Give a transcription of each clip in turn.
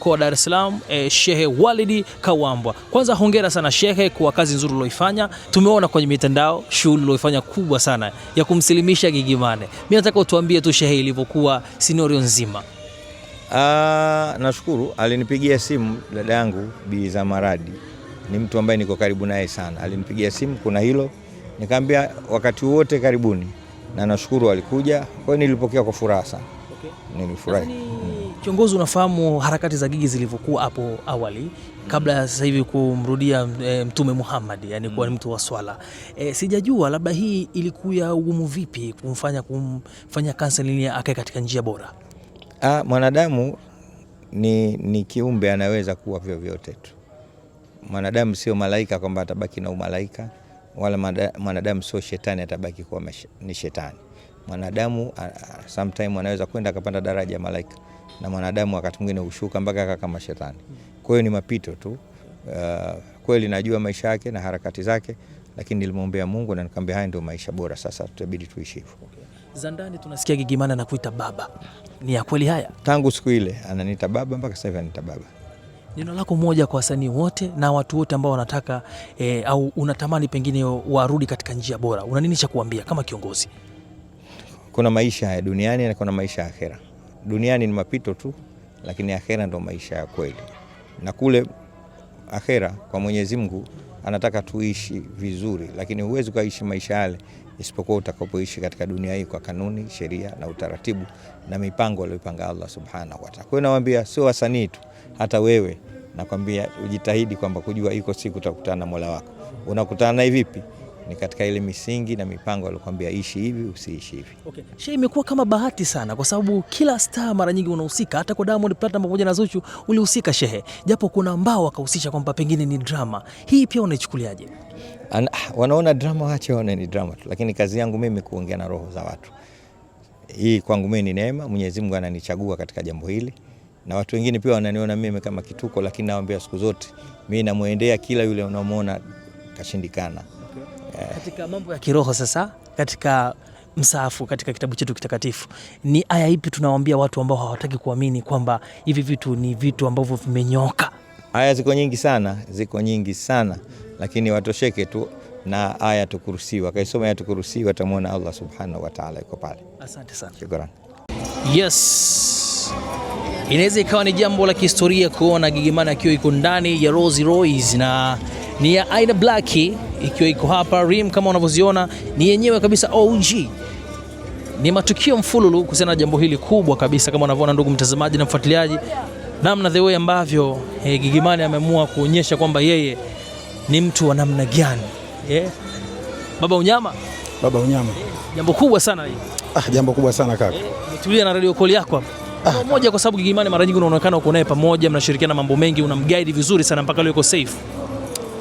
Kwa Dar es Salaam, Shehe Walid Kawambwa. Kwanza hongera sana Shehe kwa kazi nzuri uliyoifanya. Tumeona kwenye mitandao shughuli uliyoifanya kubwa sana ya kumsilimisha Gigimane. Mimi nataka utuambie tu Shehe ilivyokuwa scenario nzima. Nashukuru, alinipigia simu dada yangu Bi Zamaradi. Ni mtu ambaye niko karibu naye sana. Alinipigia simu kuna hilo. Nikamwambia wakati wote karibuni. Na nashukuru alikuja. Kwa hiyo nilipokea kwa furaha sana. Okay. Nilifurahi. Kiongozi, unafahamu harakati za Gigi zilivyokuwa hapo awali kabla ya sasa hivi kumrudia Mtume Muhammad, yani kuwa mtu wa swala. Sijajua labda hii ilikuwa ugumu vipi kumfanya counseling akae katika njia bora. Mwanadamu ni kiumbe anaweza kuwa vyovyote tu. Mwanadamu sio malaika kwamba atabaki na umalaika, wala mwanadamu sio shetani atabaki kuwa ni shetani. Mwanadamu sometime anaweza kwenda akapanda daraja ya malaika, na mwanadamu wakati mwingine hushuka mpaka akawa kama shetani. Kwa hiyo ni mapito tu. Kweli najua maisha yake na harakati zake, lakini nilimwombea Mungu na nikamwambia haya ndio maisha bora, sasa tutabidi tuishi hivyo. Okay. Zandani tunasikia Gigimane anakuita baba. Ni ya kweli haya? Tangu siku ile ananiita baba mpaka sasa hivi ananiita baba. Neno lako moja kwa wasanii wote na watu wote ambao wanataka au unatamani pengine warudi katika njia bora, una nini cha kuambia kama kiongozi? Kuna maisha ya duniani na kuna maisha ya akhera. Duniani ni mapito tu, lakini akhera ndio maisha ya kweli. Na kule akhera kwa Mwenyezi Mungu anataka tuishi vizuri, lakini huwezi kuishi maisha yale isipokuwa utakapoishi katika dunia hii kwa kanuni, sheria na utaratibu na mipango aliyopanga Allah Subhanahu wa Ta'ala. Kwa hiyo nawaambia sio wasanii tu, hata wewe nakwambia ujitahidi kwamba kujua iko siku utakutana na Mola wako. Unakutana naye vipi? Ni katika ile misingi na mipango aliyokuambia ishi hivi usiishi hivi. Okay. Shehe, imekuwa kama bahati sana kwa sababu kila star mara nyingi unahusika, hata kwa Diamond Platnumz pamoja na Zuchu ulihusika Shehe. Japo kuna ambao wakahusisha kwamba pengine ni drama. Hii pia unaichukuliaje? Wanaona drama, waache waone ni drama tu, lakini kazi yangu mimi kuongea na roho za watu. Hii kwangu mimi ni neema, Mwenyezi Mungu ananichagua katika jambo hili. Na watu wengine pia wananiona mimi kama kituko, lakini nawaambia siku zote mimi namuendea kila yule unamuona kashindikana. Katika mambo ya kiroho sasa, katika msaafu, katika kitabu chetu kitakatifu, ni aya ipi tunawaambia watu ambao hawataki kuamini kwamba hivi vitu ni vitu ambavyo vimenyoka? Aya ziko nyingi sana, lakini watosheke tu na aya Kursi. Wakaisoma aya Kursi watamuona Allah Subhanahu wa Ta'ala yuko pale. Asante sana. Shukrani. Yes. Inaweza ikawa ni jambo la kihistoria kuona Gigimane akiwa iko ndani ya Rolls Royce na ni ya Aina Black ikiwa iko hapa. Rim kama unavyoziona ni yenyewe kabisa OG. Ni matukio mfululu kuhusiana na jambo hili kubwa kabisa, kama unavyoona ndugu mtazamaji na mfuatiliaji, namna the way ambavyo Gigimane ameamua kuonyesha kwamba yeye ni mtu wa namna gani. Baba Unyama. Jambo kubwa sana hili. Jambo kubwa sana kaka. Tulia na radio call yako hapa. Moja, kwa sababu Gigimane mara nyingi unaonekana uko naye pamoja, mnashirikiana mambo mengi, unamguide vizuri sana mpaka leo yuko safe.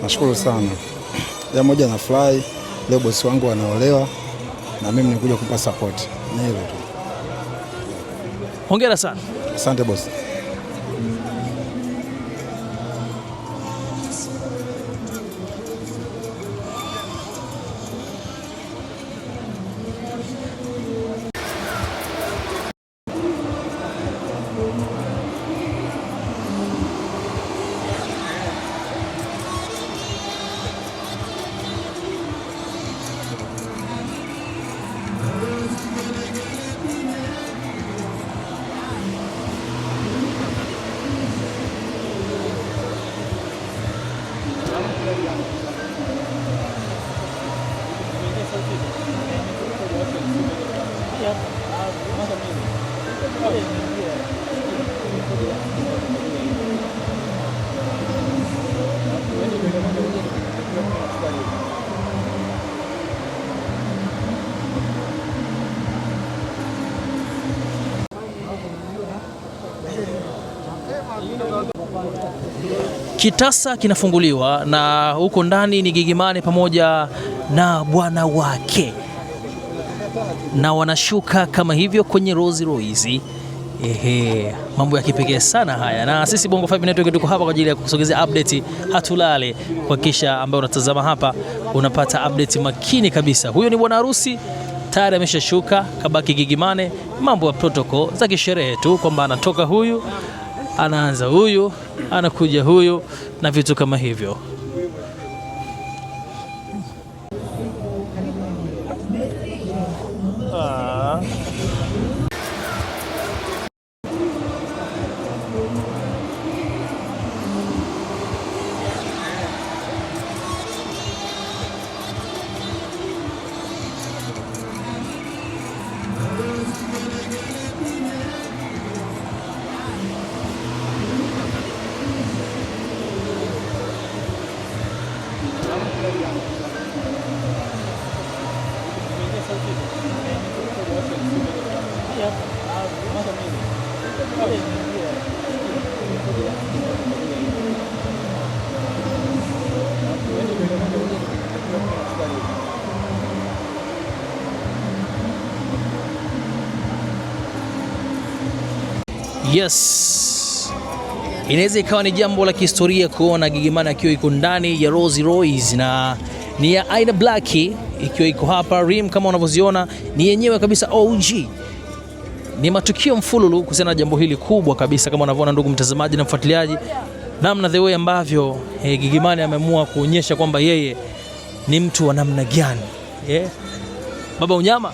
Nashukuru sana. Ya moja na fly, leo bosi wangu anaolewa na mimi nikuja kumpa support. Ni hilo tu. Hongera sana. Asante bosi. Kitasa kinafunguliwa na huko ndani ni Gigimane pamoja na bwana wake, na wanashuka kama hivyo kwenye Rolls Royce. Mambo ya kipekee sana haya, na sisi Bongo 5 Network tuko hapa kwa ajili ya kusogezea update. Hatulale kuhakikisha ambaye unatazama hapa unapata update makini kabisa. Huyo ni bwana harusi tayari ameshashuka, kabaki Gigimane, mambo ya protocol za kisherehe tu kwamba anatoka huyu anaanza huyu, anakuja huyu na vitu kama hivyo. Yes, inaweza ikawa ni jambo la kihistoria kuona Giggimani akiwa iko ndani ya Rolls Royce na ni ya Aina Black ikiwa iko hapa. Rim kama unavyoziona ni yenyewe kabisa OG. Ni matukio mfululu kuhusiana na jambo hili kubwa kabisa, kama unavyoona ndugu mtazamaji na mfuatiliaji, namna the way ambavyo Giggimani ameamua kuonyesha kwamba yeye ni mtu wa namna gani. Baba Unyama,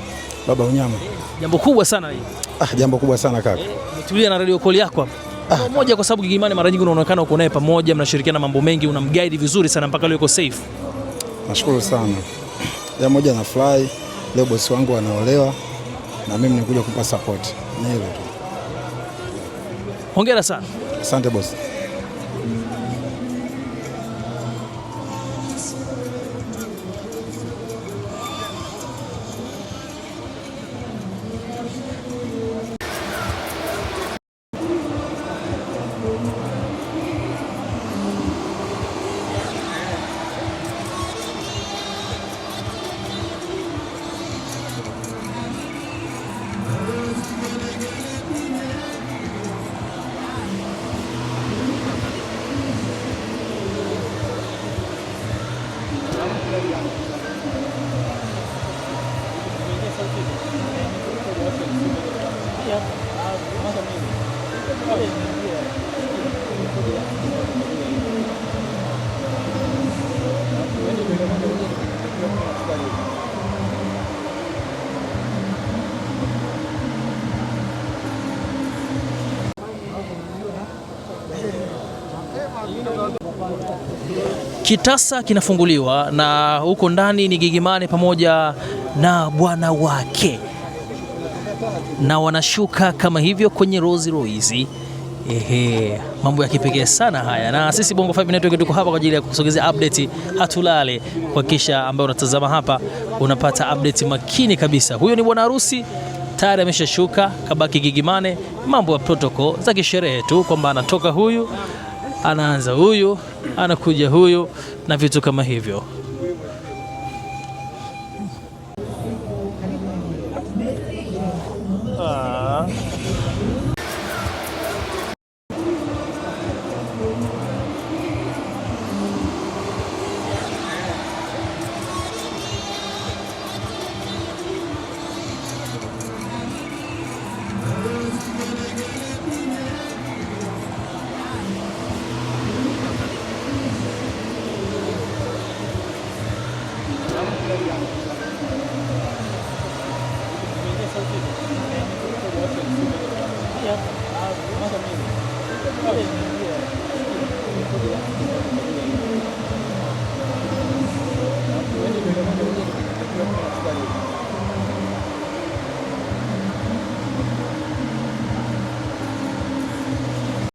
jambo kubwa sana hili. Jambo kubwa sana kaka. Tulia na radio call yako hapa. Moja, kwa sababu Giggimani mara nyingi unaonekana uko naye pamoja, mnashirikiana mambo mengi, unamguide vizuri sana mpaka leo yuko safe. Nashukuru sana. Moja na fly, leo bosi wangu anaolewa na mimi nikuja kumpa support. Ni hilo tu. Hongera sana. Asante bosi. Kitasa kinafunguliwa na huko ndani ni Giggimani pamoja na bwana wake, na wanashuka kama hivyo kwenye Rolls Royce. Mambo ya kipekee sana haya, na sisi Bongo 5 Network tuko hapa kwa ajili ya kusogezea update. Hatulale kuhakikisha ambaye unatazama hapa unapata update makini kabisa. Huyo ni bwana harusi tayari ameshashuka, kabaki Giggimani, mambo ya protocol za kisherehe tu kwamba anatoka huyu, anaanza huyu, anakuja huyu na vitu kama hivyo. Yeah.